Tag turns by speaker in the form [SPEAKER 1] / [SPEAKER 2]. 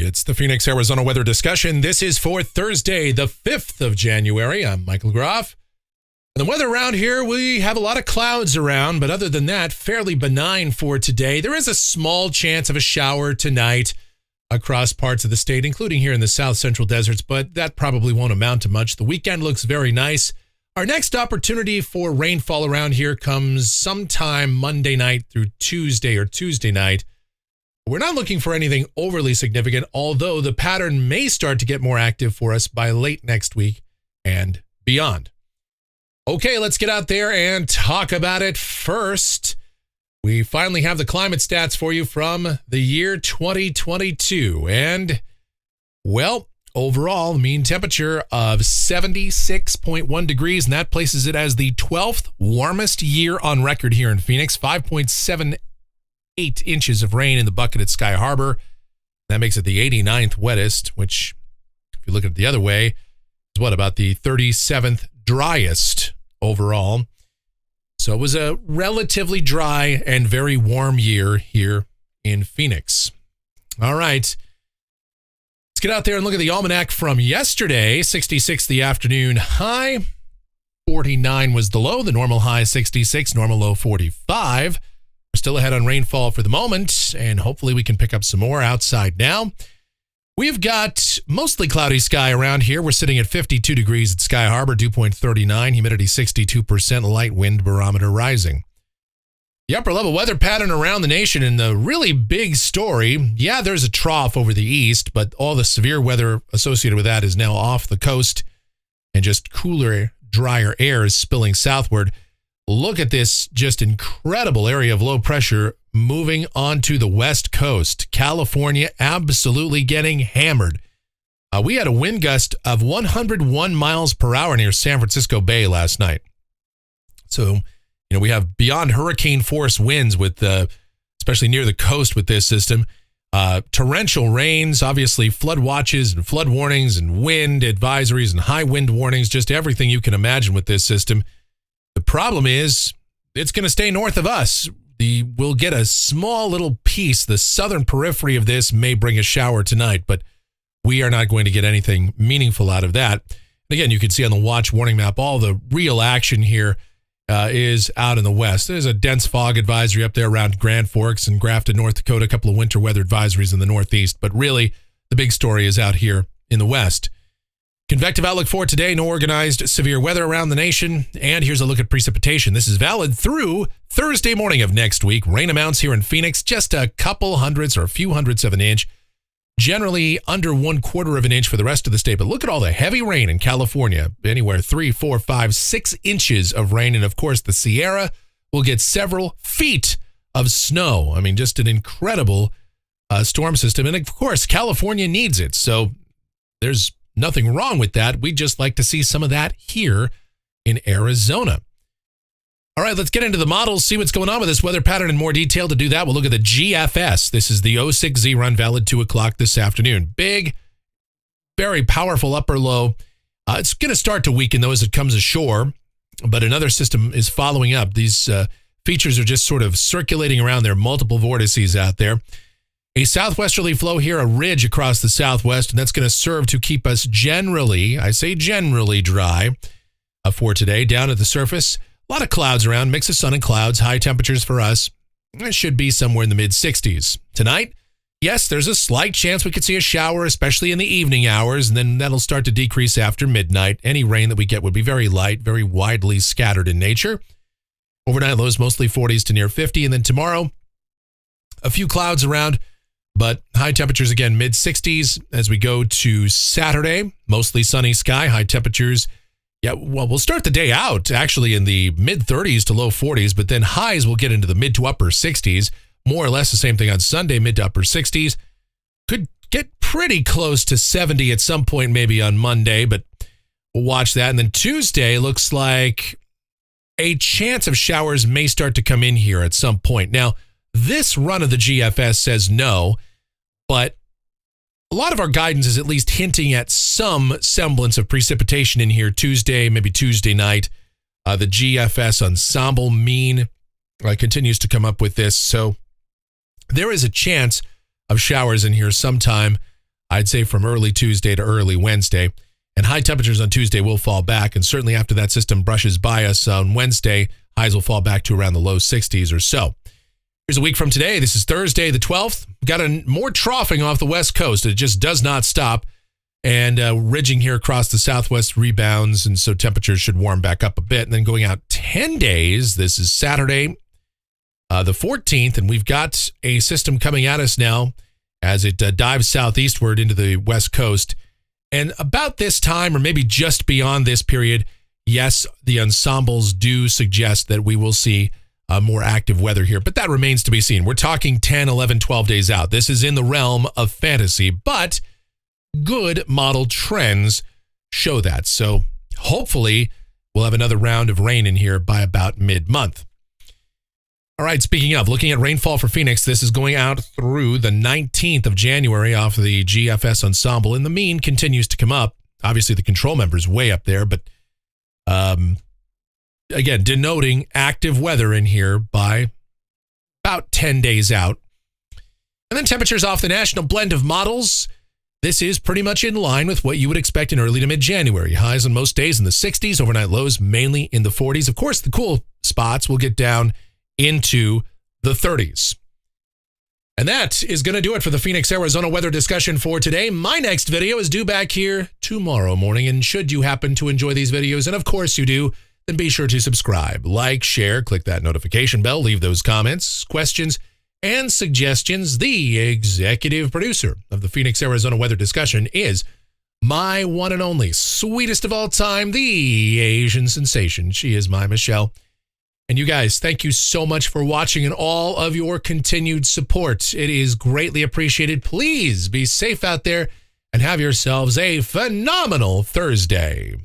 [SPEAKER 1] It's the Phoenix, Arizona weather discussion. This is for Thursday, the 5th of January. I'm Michael Groff. The weather around here, we have a lot of clouds around, but other than that, fairly benign for today. There is a small chance of a shower tonight across parts of the state, including here in the south central deserts, but that probably won't amount to much. The weekend looks very nice. Our next opportunity for rainfall around here comes sometime Monday night through Tuesday or Tuesday night. We're not looking for anything overly significant, although the pattern may start to get more active for us by late next week and beyond. Okay, let's get out there and talk about it. First, we finally have the climate stats for you from the year 2022. And, well, overall, mean temperature of 76.1 degrees, and that places it as the 12th warmest year on record here in Phoenix. 5.78 inches of rain in the bucket at Sky Harbor. That makes it the 89th wettest, which, if you look at it the other way, is what, about the 37th driest overall. So it was a relatively dry and very warm year here in Phoenix. All right. Let's get out there and look at the almanac from yesterday. 66 the afternoon high. 49 was the low. The normal high 66, normal low 45. We're still ahead on rainfall for the moment, and hopefully we can pick up some more outside now. We've got mostly cloudy sky around here. We're sitting at 52 degrees at Sky Harbor, dew point 39, humidity 62%, light wind barometer rising. The upper level weather pattern around the nation, and the really big story, yeah, there's a trough over the east, but all the severe weather associated with that is now off the coast, and just cooler, drier air is spilling southward. Look at this just incredible area of low pressure moving onto the west coast. California absolutely getting hammered. We had a wind gust of 101 miles per hour near San Francisco Bay last night. So, we have beyond hurricane force winds with especially near the coast with this system. Torrential rains, obviously flood watches and flood warnings and wind advisories and high wind warnings, just everything you can imagine with this system. The problem is it's going to stay north of us. We'll get a small little piece. The southern periphery of this may bring a shower tonight, but we are not going to get anything meaningful out of that. And again, you can see on the watch warning map, all the real action here is out in the west. There's a dense fog advisory up there around Grand Forks and Grafton, North Dakota, a couple of winter weather advisories in the northeast. But really, the big story is out here in the west. Convective outlook for today, no organized severe weather around the nation. And here's a look at precipitation. This is valid through Thursday morning of next week. Rain amounts here in Phoenix, just a couple hundredths or a few hundredths of an inch. Generally under 1/4 of an inch for the rest of the state. But look at all the heavy rain in California. Anywhere 3, 4, 5, 6 inches of rain. And of course, the Sierra will get several feet of snow. I mean, just an incredible storm system. And of course, California needs it. So there's nothing wrong with that. We'd just like to see some of that here in Arizona. All right, let's get into the models, see what's going on with this weather pattern in more detail. To do that, we'll look at the GFS. This is the 06Z run, valid 2 o'clock this afternoon. Big, very powerful upper low. It's going to start to weaken, though, as it comes ashore, but another system is following up. These features are just sort of circulating around. There are multiple vortices out there. A southwesterly flow here, a ridge across the southwest, and that's going to serve to keep us generally, I say generally, dry for today. Down at the surface, a lot of clouds around, mix of sun and clouds, high temperatures for us. It should be somewhere in the mid-60s. Tonight, yes, there's a slight chance we could see a shower, especially in the evening hours, and then that'll start to decrease after midnight. Any rain that we get would be very light, very widely scattered in nature. Overnight lows mostly 40s to near 50, and then tomorrow, a few clouds around, but high temperatures again, mid-60s as we go to Saturday. Mostly sunny sky, high temperatures. Yeah, well, we'll start the day out actually in the mid-30s to low 40s, but then highs will get into the mid to upper 60s. More or less the same thing on Sunday, mid to upper 60s. Could get pretty close to 70 at some point maybe on Monday, but we'll watch that. And then Tuesday looks like a chance of showers may start to come in here at some point. Now, this run of the GFS says no, but a lot of our guidance is at least hinting at some semblance of precipitation in here Tuesday, maybe Tuesday night. The GFS ensemble mean continues to come up with this. So there is a chance of showers in here sometime I'd say from early Tuesday to early Wednesday. And high temperatures on Tuesday will fall back. And certainly after that system brushes by us on Wednesday, highs will fall back to around the low 60s or so. Here's a week from today. This is Thursday, the 12th. We've got more troughing off the west coast. It just does not stop. And ridging here across the southwest rebounds. And so temperatures should warm back up a bit. And then going out 10 days, this is Saturday, the 14th. And we've got a system coming at us now as it dives southeastward into the west coast. And about this time, or maybe just beyond this period, yes, the ensembles do suggest that we will see more active weather here. But that remains to be seen. We're talking 10, 11, 12 days out. This is in the realm of fantasy, but good model trends show that. So hopefully we'll have another round of rain in here by about mid-month. All right, speaking of, looking at rainfall for Phoenix, this is going out through the 19th of January off of the GFS ensemble, and the mean continues to come up. Obviously, the control member's way up there, but again, denoting active weather in here by about 10 days out. And then temperatures off the national blend of models. This is pretty much in line with what you would expect in early to mid-January. Highs on most days in the 60s, overnight lows mainly in the 40s. Of course, the cool spots will get down into the 30s. And that is going to do it for the Phoenix, Arizona weather discussion for today. My next video is due back here tomorrow morning. And should you happen to enjoy these videos, and of course you do, then be sure to subscribe, like, share, click that notification bell, leave those comments, questions, and suggestions. The executive producer of the Phoenix, Arizona weather discussion is my one and only, sweetest of all time, the Asian sensation. She is my Michelle. And you guys, thank you so much for watching and all of your continued support. It is greatly appreciated. Please be safe out there and have yourselves a phenomenal Thursday.